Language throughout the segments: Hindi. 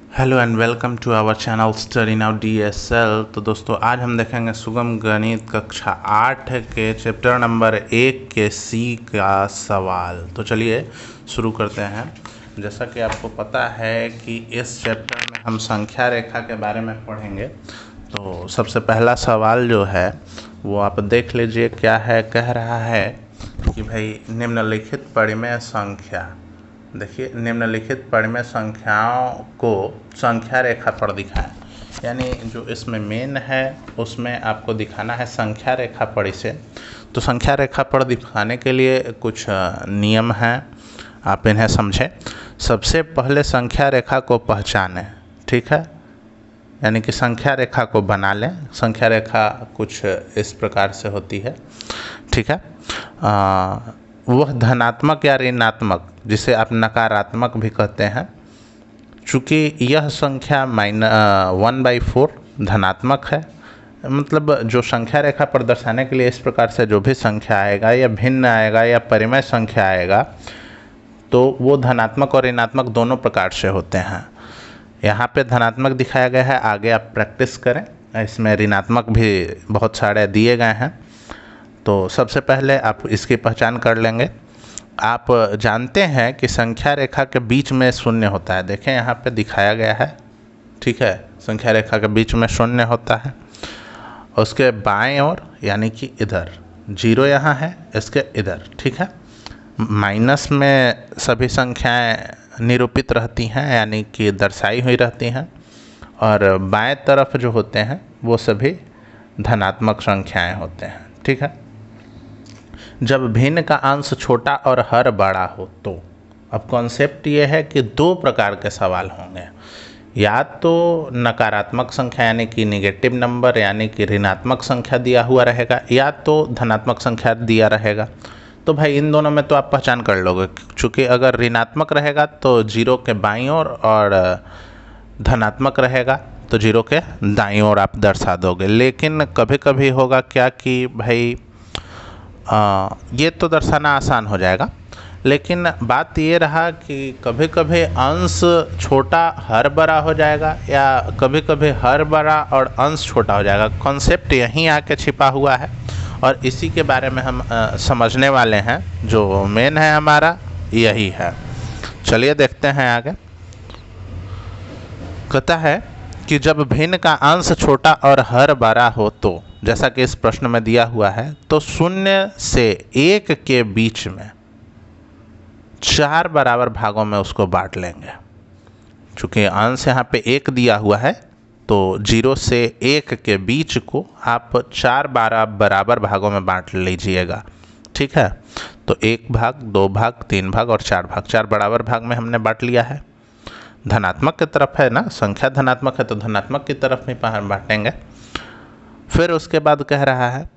Hello and welcome to our channel study now DSL। तो दोस्तों आज हम देखेंगे सुगम गणित कक्षा 8 के चैप्टर नंबर 1 के C का सवाल। तो चलिए शुरू करते हैं। जैसा कि आपको पता है कि इस चैप्टर में हम संख्या रेखा के बारे में पढ़ेंगे। तो सबसे पहला सवाल जो है वो आप देख लीजिए क्या है। कह रहा है कि भाई निम्नलिखित परिमेय संख्या, देखिए निम्नलिखित परिमेय संख्याओं को संख्या रेखा पर दिखाएं। यानी जो इसमें मेन है उसमें आपको दिखाना है संख्या रेखा पर इसे। तो संख्या रेखा पर दिखाने के लिए कुछ नियम हैं, आप इन्हें समझें। सबसे पहले संख्या रेखा को पहचानें, ठीक है। यानी कि संख्या रेखा को बना लें। संख्या रेखा कुछ इस प्रकार से होती है, ठीक है। वह धनात्मक या ऋणात्मक, जिसे आप नकारात्मक भी कहते हैं, चूँकि यह संख्या 1/4 धनात्मक है, मतलब जो संख्या रेखा पर दर्शाने के लिए इस प्रकार से जो भी संख्या आएगा या भिन्न आएगा या परिमेय संख्या आएगा तो वो धनात्मक और ऋणात्मक दोनों प्रकार से होते हैं। यहाँ पे धनात्मक दिखाया गया है, आगे आप प्रैक्टिस करें, इसमें ऋणात्मक भी बहुत सारे दिए गए हैं। तो सबसे पहले आप इसकी पहचान कर लेंगे। आप जानते हैं कि संख्या रेखा के बीच में शून्य होता है, देखें यहाँ पे दिखाया गया है, ठीक है। संख्या रेखा के बीच में शून्य होता है, उसके बाएं ओर यानी कि इधर जीरो यहाँ है, इसके इधर, ठीक है। माइनस में सभी संख्याएं निरूपित रहती हैं, यानी कि दर्शाई हुई रहती हैं, और बाएं तरफ जो होते हैं वो सभी धनात्मक संख्याएं होते हैं, ठीक है। जब भिन्न का अंश छोटा और हर बड़ा हो तो अब कॉन्सेप्ट ये है कि दो प्रकार के सवाल होंगे, या तो नकारात्मक संख्या यानी कि निगेटिव नंबर यानी कि ऋणात्मक संख्या दिया हुआ रहेगा, या तो धनात्मक संख्या दिया रहेगा। तो भाई इन दोनों में तो आप पहचान कर लोगे, चूँकि अगर ऋणात्मक रहेगा तो जीरो के बाईं ओर और धनात्मक रहेगा तो जीरो के दाईं ओर आप दर्शा दोगे। लेकिन कभी कभी होगा क्या कि भाई ये तो दर्शाना आसान हो जाएगा, लेकिन बात ये रहा कि कभी कभी अंश छोटा हर बड़ा हो जाएगा या कभी कभी हर बड़ा और अंश छोटा हो जाएगा। कॉन्सेप्ट यहीं आके छिपा हुआ है और इसी के बारे में हम समझने वाले हैं। जो मेन है हमारा यही है। चलिए देखते हैं आगे। कहता है कि जब भिन्न का अंश छोटा और हर बड़ा हो तो, जैसा कि इस प्रश्न में दिया हुआ है, तो 0 से 1 के बीच में 4 बराबर भागों में उसको बांट लेंगे। चूँकि अंश यहाँ पे 1 दिया हुआ है तो 0 से 1 के बीच को आप 4 बराबर भागों में बांट लीजिएगा, ठीक है। तो 1 भाग, 2 भाग, 3 भाग और 4 भाग, 4 बराबर भाग में हमने बांट लिया है। धनात्मक की तरफ है ना, संख्या धनात्मक है तो धनात्मक की तरफ में बांटेंगे। फिर उसके बाद कह रहा है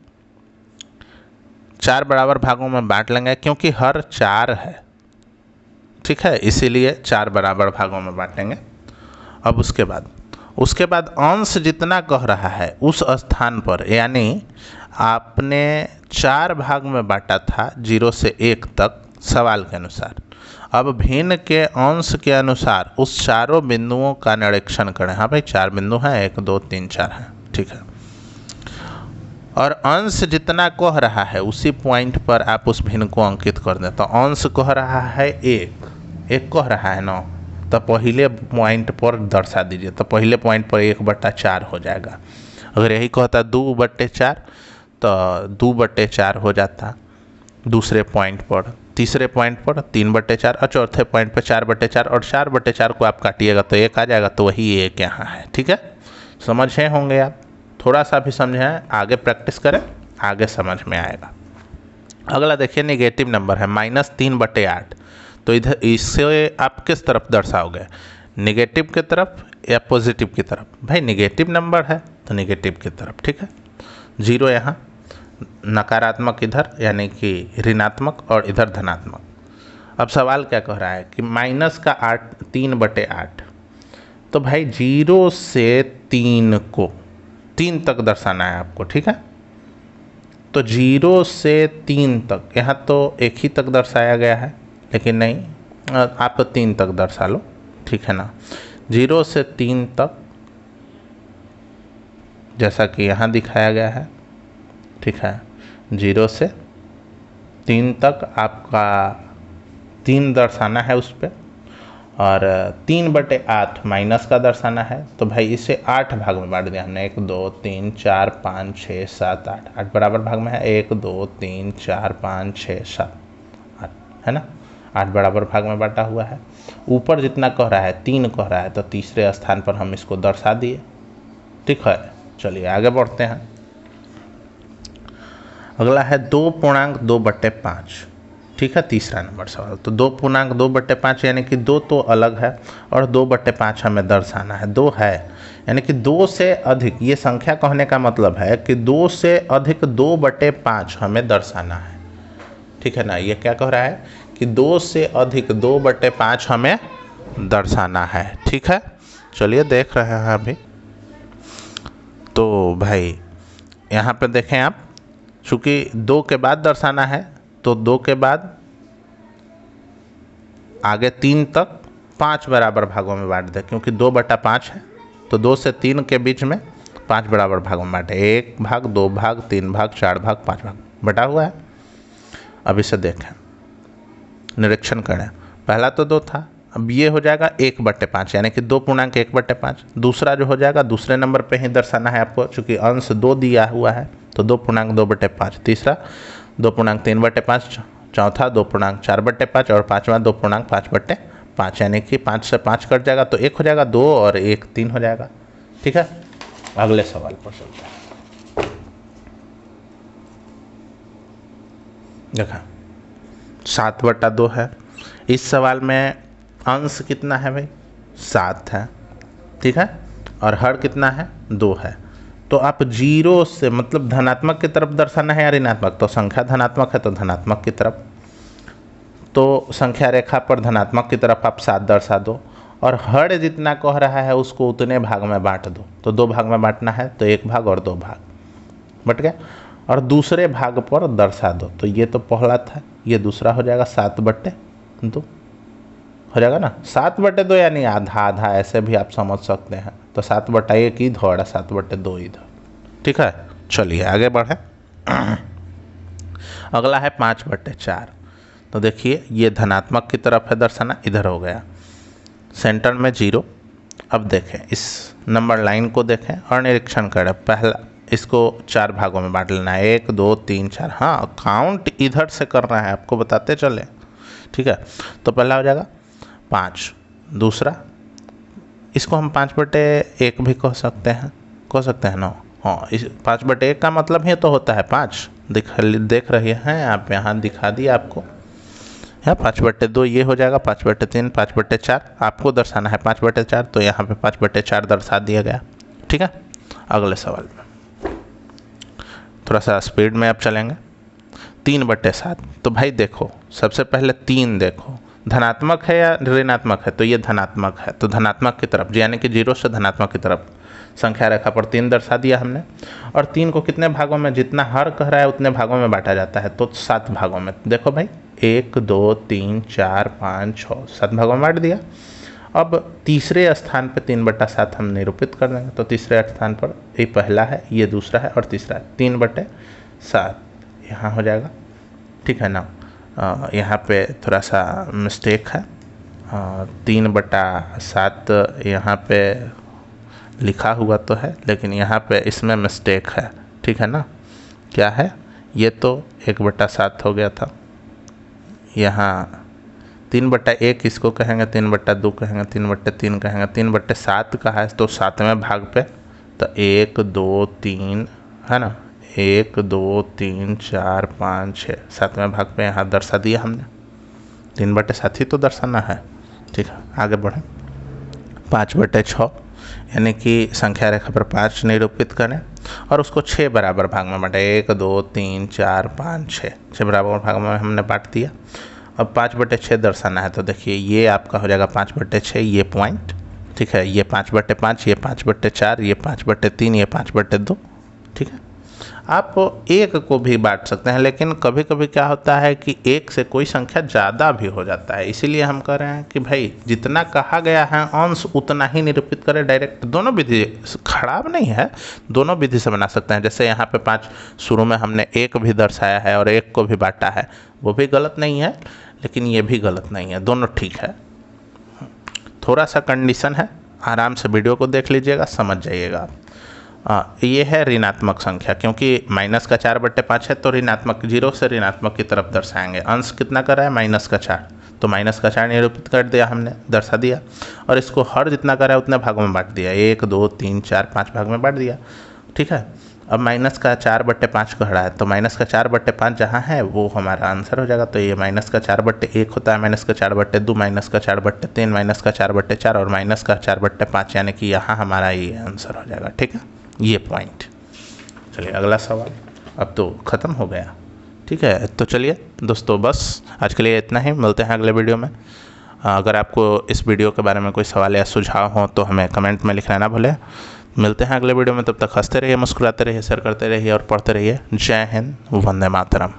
4 बराबर भागों में बांट लेंगे, क्योंकि हर 4 है, ठीक है, इसीलिए 4 बराबर भागों में बांटेंगे। अब उसके बाद अंश जितना कह रहा है उस स्थान पर, यानी आपने 4 भाग में बांटा था 0 से 1 तक सवाल के अनुसार, अब भिन्न के अंश के अनुसार उस चारों बिंदुओं का निरीक्षण करें। हाँ भाई 4 बिंदु हैं, 1 2 3 4 हैं, ठीक है। और अंश जितना कह रहा है उसी पॉइंट पर आप उस भिन्न को अंकित कर दें। तो अंश कह रहा है 1 कह रहा है ना, तो पहले पॉइंट पर दर्शा दीजिए। तो पहले पॉइंट पर 1/4 हो जाएगा। अगर यही कहता 2/4 तो 2/4 हो जाता। दूसरे पॉइंट पर, तीसरे पॉइंट पर 3/4 और चौथे पॉइंट पर 4/4, और 4/4 को आप काटिएगा तो 1 आ जाएगा। तो वही 1 यहाँ है, ठीक है। समझे होंगे आप, थोड़ा सा भी समझें, आगे प्रैक्टिस करें, आगे समझ में आएगा। अगला देखिए निगेटिव नंबर है -3/8। तो इधर इससे आप किस तरफ दर्शाओगे, निगेटिव की तरफ या पॉजिटिव की तरफ? भाई निगेटिव नंबर है तो निगेटिव की तरफ, ठीक है। 0 यहाँ, नकारात्मक इधर यानी कि ऋणात्मक, और इधर धनात्मक। अब सवाल क्या कह रहा है कि -3/8। तो भाई 0 से 3 को 3 तक दर्शाना है आपको, ठीक है। तो 0 से 3 तक, यहाँ तो 1 ही तक दर्शाया गया है, लेकिन नहीं, आप 3 तक दर्शा लो, ठीक है ना। 0 से 3 तक, जैसा कि यहाँ दिखाया गया है, ठीक है। 0 से 3 तक आपका 3 दर्शाना है उस पर, और 3/8 माइनस का दर्शाना है। तो भाई इसे 8 भाग में बांट दिया हमने, 1 2 3 4 5 6 7 8, 8 बराबर भाग में है, 1 2 3 4 5 6 7 8, है ना। 8 बराबर भाग में बांटा हुआ है। ऊपर जितना कह रहा है 3 कह रहा है, तो तीसरे स्थान पर हम इसको दर्शा दिए, ठीक है। चलिए आगे बढ़ते हैं। अगला है 2.2/5, ठीक है, तीसरा नंबर सवाल। तो 2.2/5 यानी कि 2 तो अलग है और 2/5 हमें दर्शाना है। 2 है यानी कि 2 से अधिक, ये संख्या कहने का मतलब है कि 2 से अधिक 2/5 हमें दर्शाना है, ठीक है ना। ये क्या कह रहा है कि 2 से अधिक 2/5 हमें दर्शाना है, ठीक है। चलिए देख रहे हैं अभी। तो भाई यहाँ पे देखें आप, चूँकि 2 के बाद दर्शाना है तो 2 के बाद आगे 3 तक 5 बराबर भागों में बांट दें, क्योंकि 2/5 है तो 2 से 3 के बीच में 5 बराबर भागों में बांटे। 1 भाग, 2 भाग, 3 भाग, 4 भाग, 5 भाग बटा हुआ है। अब इसे देखें, निरीक्षण करें। पहला तो 2 था, अब ये हो जाएगा 1/5 यानी कि 2.1/5। दूसरा जो हो जाएगा दूसरे नंबर पे ही दर्शाना है आपको, चूँकि अंश 2 दिया हुआ है तो 2.2/5। तीसरा 2.3/5, चौथा 2.4/5 और पाँचवा 2.5/5, यानी कि 5 से 5 कट जाएगा तो 1 हो जाएगा, 2 और 1 3 हो जाएगा, ठीक है। अगले सवाल पर चलते हैं। देखा 7/2 है। इस सवाल में अंश कितना है भाई, 7 है, ठीक है, और हर कितना है, 2 है। तो आप 0 से मतलब धनात्मक की तरफ दर्शाना है या ऋणात्मक, तो संख्या धनात्मक है तो धनात्मक की तरफ, तो संख्या रेखा पर धनात्मक की तरफ आप 7 दर्शा दो, और हर जितना कह रहा है उसको उतने भाग में बांट दो। तो 2 भाग में बांटना है तो 1 भाग और 2 भाग बट गया, और दूसरे भाग पर दर्शा दो। तो ये तो पहला था, ये दूसरा हो जाएगा 7/2 हो जाएगा ना। 7/2 यानी आधा आधा, ऐसे भी आप समझ सकते हैं। तो 7/1 इधर, 7/2 इधर, ठीक है। चलिए आगे बढ़े। अगला है 5/4। तो देखिए ये धनात्मक की तरफ है दर्शाना, इधर हो गया, सेंटर में 0। अब देखें इस नंबर लाइन को देखें और निरीक्षण करें। पहला इसको 4 भागों में बांट लेना है, 1 2 3 4। हाँ, काउंट इधर से करना है, आपको बताते चले, ठीक है। तो पहला हो जाएगा 5, दूसरा इसको हम 5/1 भी कह सकते हैं ना। हाँ, इस 5/1 का मतलब ही तो होता है 5। देख रहे हैं आप, यहाँ दिखा दिया आपको, है 5/2 ये हो जाएगा, 5/3, 5/4 आपको दर्शाना है 5/4, तो यहाँ पे 5/4 दर्शा दिया गया, ठीक है। अगले सवाल में थोड़ा सा स्पीड में अब चलेंगे। 3/7। तो भाई देखो, सबसे पहले 3 देखो धनात्मक है या ऋणात्मक है, तो ये धनात्मक है, तो धनात्मक की तरफ, यानी कि 0 से धनात्मक की तरफ संख्या रेखा पर 3 दर्शा दिया हमने। और 3 को कितने भागों में, जितना हर कह रहा है उतने भागों में बांटा जाता है, तो 7 भागों में। देखो भाई 1 2 3 4 5 6 7 भागों में बांट दिया। अब तीसरे स्थान पर 3/7 हम निरूपित कर देंगे। तो तीसरे स्थान पर ये पहला है, ये दूसरा है और तीसरा है, 3/7 यहाँ हो जाएगा, ठीक है ना। यहाँ पे थोड़ा सा मिस्टेक है, 3/7 यहाँ पे लिखा हुआ तो है, लेकिन यहाँ पे इसमें मिस्टेक है, ठीक है ना। क्या है, ये तो 1/7 हो गया था, यहाँ 3/1 इसको कहेंगे, 3/2 कहेंगे, 3/3 कहेंगे, 3/7 का है तो 7वें भाग पे, तो 1 2 3 है ना, 1 2 3 4 5 6 7वें भाग पे यहाँ दर्शा दिया हमने। 3/7 ही तो दर्शाना है, ठीक है। आगे बढ़ें। 5/6 यानी कि संख्या रेखा पर 5 निरूपित करें और उसको 6 बराबर भाग में बांटे, 1 2 3 4 5 6 बराबर भाग में हमने बांट दिया। अब 5/6 दर्शाना है, तो देखिए ये आपका हो जाएगा 5/6, ये पॉइंट, ठीक है। ये 5/5, ये 5/4, ये 5/3, ये 5/2, ठीक है। आप एक को भी बांट सकते हैं, लेकिन कभी कभी क्या होता है कि एक से कोई संख्या ज़्यादा भी हो जाता है। इसीलिए हम कह रहे हैं कि भाई जितना कहा गया है अंश उतना ही निरूपित करें डायरेक्ट। दोनों विधि खराब नहीं है, दोनों विधि से बना सकते हैं। जैसे यहाँ पे 5 शुरू में हमने एक भी दर्शाया है और एक को भी बांटा है, वो भी गलत नहीं है, लेकिन ये भी गलत नहीं है, दोनों ठीक है। थोड़ा सा कंडीशन है, आराम से वीडियो को देख लीजिएगा, समझ जाइएगा आप। ये है ऋणात्मक संख्या, क्योंकि माइनस का 4/5 है तो ऋणात्मक, 0 से ऋणात्मक की तरफ दर्शाएंगे। अंश कितना कर रहा है, -4, तो -4 निरूपित कर दिया हमने, दर्शा दिया। और इसको हर जितना कर रहा है उतने भागों में बांट दिया, 1 2 3 4 5 भाग में बांट दिया। ठीक है, अब -4/5 कह रहा है, तो -4/5 जहाँ है वो हमारा आंसर हो जाएगा। तो ये -4/1 होता है, -4/2, -4/3, -4/4 और -4/5, यानी कि यहाँ हमारा ये आंसर हो जाएगा। ठीक है, ये पॉइंट। चलिए अगला सवाल, अब तो ख़त्म हो गया। ठीक है, तो चलिए दोस्तों, बस आज के लिए इतना ही, मिलते हैं अगले वीडियो में। अगर आपको इस वीडियो के बारे में कोई सवाल या सुझाव हो तो हमें कमेंट में लिखना ना भूलें। मिलते हैं अगले वीडियो में, तब तक हंसते रहिए, मुस्कुराते रहिए, शेयर करते रहिए और पढ़ते रहिए। जय हिंद, वंदे मातरम।